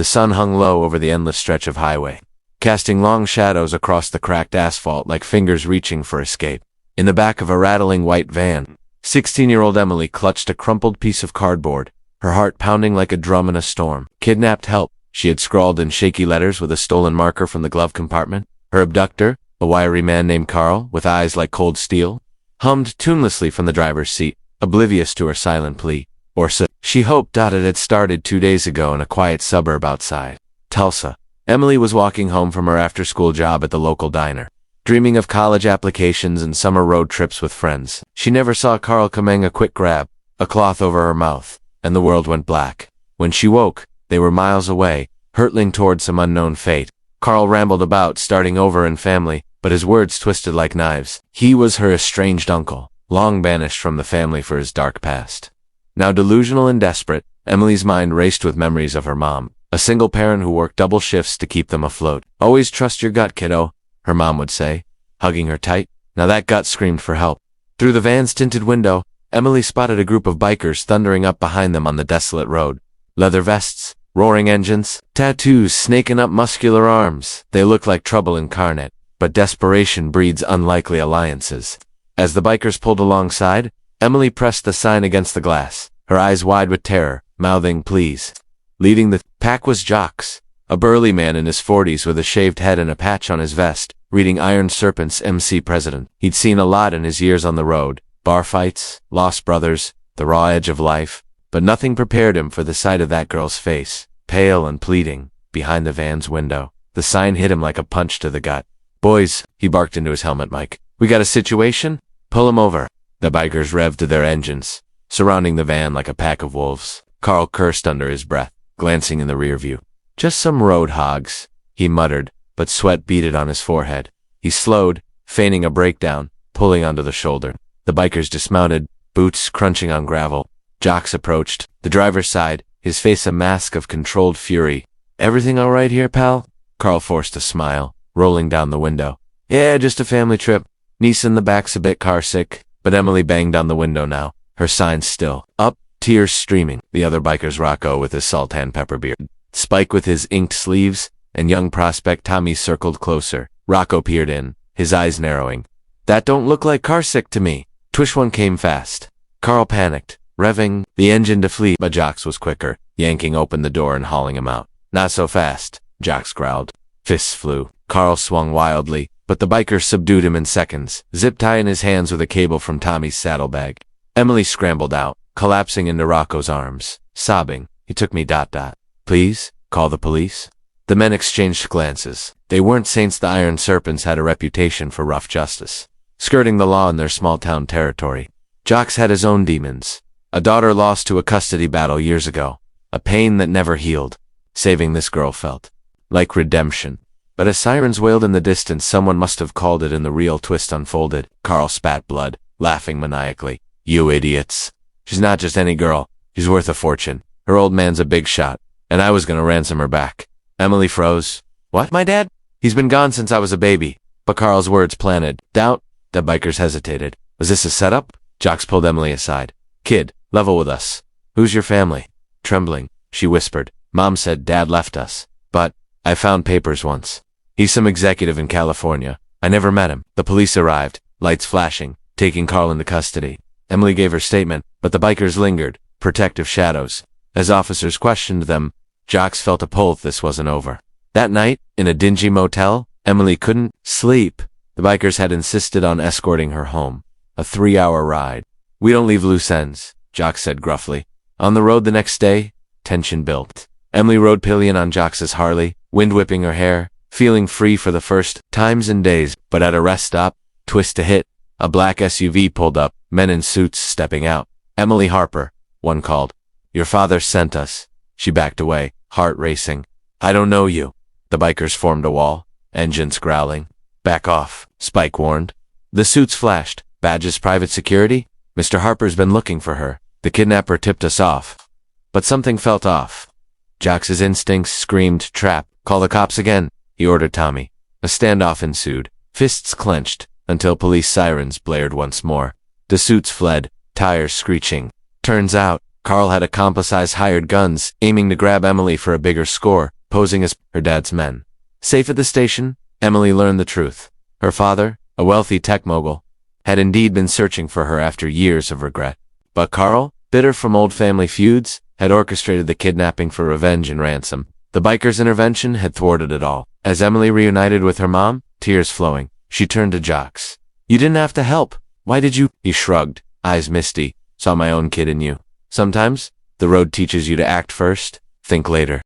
The sun hung low over the endless stretch of highway, casting long shadows across the cracked asphalt like fingers reaching for escape. In the back of a rattling white van, 16-year-old Emily clutched a crumpled piece of cardboard, her heart pounding like a drum in a storm. Kidnapped help, she had scrawled in shaky letters with a stolen marker from the glove compartment. Her abductor, a wiry man named Carl, with eyes like cold steel, hummed tunelessly from the driver's seat, oblivious to her silent plea. Or so she hoped. It had started 2 days ago in a quiet suburb outside Tulsa. Emily was walking home from her after-school job at the local diner, dreaming of college applications and summer road trips with friends. She never saw Carl coming. A quick grab, a cloth over her mouth, and the world went black. When she woke, they were miles away, hurtling toward some unknown fate. Carl rambled about starting over in family, but his words twisted like knives. He was her estranged uncle, long banished from the family for his dark past. Now delusional and desperate, Emily's mind raced with memories of her mom, a single parent who worked double shifts to keep them afloat. "Always trust your gut, kiddo," her mom would say, hugging her tight. Now that gut screamed for help. Through the van's tinted window, Emily spotted a group of bikers thundering up behind them on the desolate road. Leather vests, roaring engines, tattoos snaking up muscular arms. They looked like trouble incarnate, but desperation breeds unlikely alliances. As the bikers pulled alongside, Emily pressed the sign against the glass, her eyes wide with terror, mouthing pleas. Leading the pack was Jocks, a burly man in his 40s with a shaved head and a patch on his vest, reading Son Serpents MC President. He'd seen a lot in his years on the road, bar fights, lost brothers, the raw edge of life, but nothing prepared him for the sight of that girl's face, pale and pleading, behind the van's window. The sign hit him like a punch to the gut. "Boys," he barked into his helmet mic, "we got a situation? Pull him over." The bikers revved to their engines, surrounding the van like a pack of wolves. Carl cursed under his breath, glancing in the rear view. "Just some road hogs," he muttered, but sweat beaded on his forehead. He slowed, feigning a breakdown, pulling onto the shoulder. The bikers dismounted, boots crunching on gravel. Jocks approached, the driver's side, his face a mask of controlled fury. "Everything all right here, pal?" Carl forced a smile, rolling down the window. "Yeah, just a family trip. Niece in the back's a bit car sick." But Emily banged on the window now, her signs still up, tears streaming. The other bikers, Rocco with his salt and pepper beard, Spike with his inked sleeves, and young prospect Tommy circled closer. Rocco peered in, his eyes narrowing. "That don't look like car sick to me." Twish one came fast. Carl panicked, revving the engine to flee, but Jocks was quicker, yanking open the door and hauling him out. "Not so fast," Jocks growled. Fists flew. Carl swung wildly, but the bikers subdued him in seconds, zip-tie in his hands with a cable from Tommy's saddlebag. Emily scrambled out, collapsing into Rocco's arms, sobbing. "He took me ... Please, call the police." The men exchanged glances. They weren't saints. The Iron Serpents had a reputation for rough justice, skirting the law in their small-town territory. Jocks had his own demons. A daughter lost to a custody battle years ago. A pain that never healed. Saving this girl felt like redemption. But as sirens wailed in the distance, someone must have called it, and the real twist unfolded. Carl spat blood, laughing maniacally. "You idiots. She's not just any girl. She's worth a fortune. Her old man's a big shot, and I was gonna ransom her back." Emily froze. "What, my dad? He's been gone since I was a baby." But Carl's words planted doubt. The bikers hesitated. Was this a setup? Jocks pulled Emily aside. "Kid, level with us. Who's your family?" Trembling, she whispered. "Mom said Dad left us. But I found papers once. He's some executive in California. I never met him." The police arrived, lights flashing, taking Carl into custody. Emily gave her statement, but the bikers lingered, protective shadows. As officers questioned them, Jocks felt a pull. This wasn't over. That night, in a dingy motel, Emily couldn't sleep. The bikers had insisted on escorting her home. A 3-hour ride. "We don't leave loose ends," Jocks said gruffly. On the road the next day, tension built. Emily rode pillion on Jocks' Harley, wind whipping her hair, feeling free for the first times in days. But at a rest stop, twist to hit, a black SUV pulled up, men in suits stepping out. "Emily Harper," one called. "Your father sent us." She backed away, heart racing. "I don't know you." The bikers formed a wall, engines growling. "Back off," Spike warned. The suits flashed. "Badges, private security? Mr. Harper's been looking for her. The kidnapper tipped us off." But something felt off. Jocks' instincts screamed trap. "Call the cops again," he ordered Tommy. A standoff ensued, fists clenched, until police sirens blared once more. The suits fled, tires screeching. Turns out, Carl had accomplices hired guns, aiming to grab Emily for a bigger score, posing as her dad's men. Safe at the station, Emily learned the truth. Her father, a wealthy tech mogul, had indeed been searching for her after years of regret. But Carl, bitter from old family feuds, had orchestrated the kidnapping for revenge and ransom. The bikers' intervention had thwarted it all. As Emily reunited with her mom, tears flowing, she turned to Jocks. "You didn't have to help. Why did you?" He shrugged, eyes misty. "Saw my own kid in you. Sometimes, the road teaches you to act first, think later."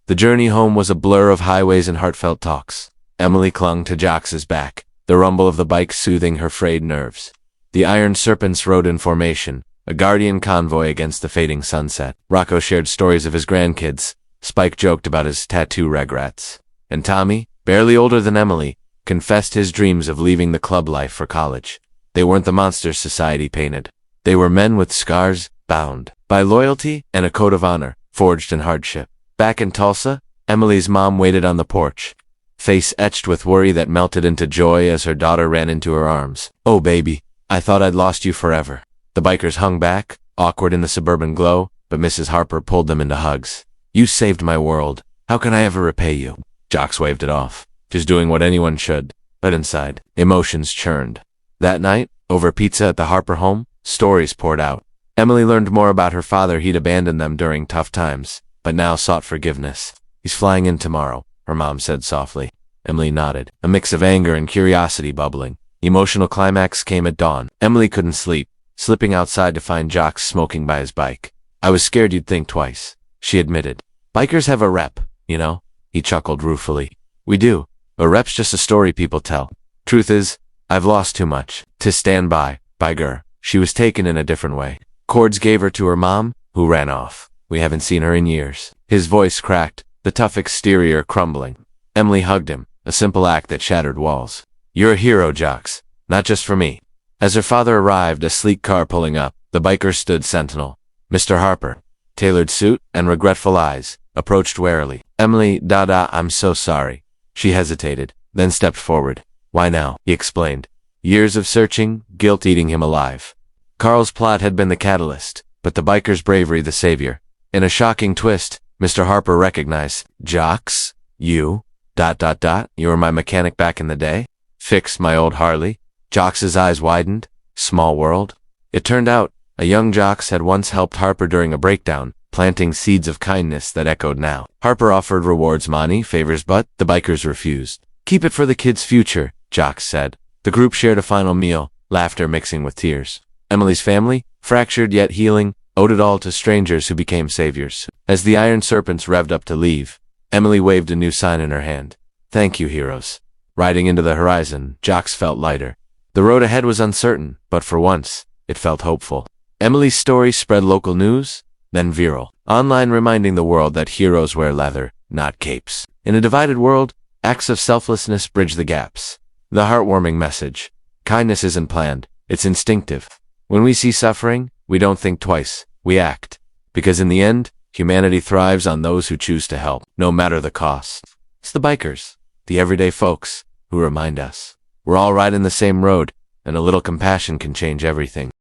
The journey home was a blur of highways and heartfelt talks. Emily clung to Jocks' back, the rumble of the bike soothing her frayed nerves. The Iron Serpents rode in formation, a guardian convoy against the fading sunset. Rocco shared stories of his grandkids. Spike joked about his tattoo regrets. And Tommy, barely older than Emily, confessed his dreams of leaving the club life for college. They weren't the monsters society painted. They were men with scars, bound by loyalty and a code of honor, forged in hardship. Back in Tulsa, Emily's mom waited on the porch, face etched with worry that melted into joy as her daughter ran into her arms. "Oh baby, I thought I'd lost you forever." The bikers hung back, awkward in the suburban glow, but Mrs. Harper pulled them into hugs. "You saved my world. How can I ever repay you?" Jocks waved it off, just doing what anyone should. But inside, emotions churned. That night, over pizza at the Harper home, stories poured out. Emily learned more about her father. He'd abandoned them during tough times, but now sought forgiveness. "He's flying in tomorrow," her mom said softly. Emily nodded, a mix of anger and curiosity bubbling. Emotional climax came at dawn. Emily couldn't sleep, slipping outside to find Jocks smoking by his bike. "I was scared you'd think twice," she admitted. "Bikers have a rep, you know?" He chuckled ruefully. "We do. A rep's just a story people tell. Truth is, I've lost too much to stand by Ger. She was taken in a different way. Cords gave her to her mom, who ran off. We haven't seen her in years." His voice cracked, the tough exterior crumbling. Emily hugged him, a simple act that shattered walls. "You're a hero, Jocks. Not just for me." As her father arrived, a sleek car pulling up, the biker stood sentinel. Mr. Harper, tailored suit and regretful eyes, approached warily. "Emily, I'm so sorry." She hesitated, then stepped forward. "Why now?" he explained. Years of searching, guilt eating him alive. Carl's plot had been the catalyst, but the biker's bravery the savior. In a shocking twist, Mr. Harper recognized, "Jocks, you, you were my mechanic back in the day? Fixed my old Harley?" Jocks' eyes widened. Small world. It turned out, a young Jocks had once helped Harper during a breakdown, planting seeds of kindness that echoed now. Harper offered rewards, money, favors, but the bikers refused. "Keep it for the kid's future," Jocks said. The group shared a final meal, laughter mixing with tears. Emily's family, fractured yet healing, owed it all to strangers who became saviors. As the Iron Serpents revved up to leave, Emily waved a new sign in her hand. "Thank you, heroes." Riding into the horizon, Jocks felt lighter. The road ahead was uncertain, but for once, it felt hopeful. Emily's story spread local news, then viral. Online reminding the world that heroes wear leather, not capes. In a divided world, acts of selflessness bridge the gaps. The heartwarming message. Kindness isn't planned, it's instinctive. When we see suffering, we don't think twice, we act. Because in the end, humanity thrives on those who choose to help, no matter the cost. It's the bikers, the everyday folks, who remind us we're all riding the same road, and a little compassion can change everything.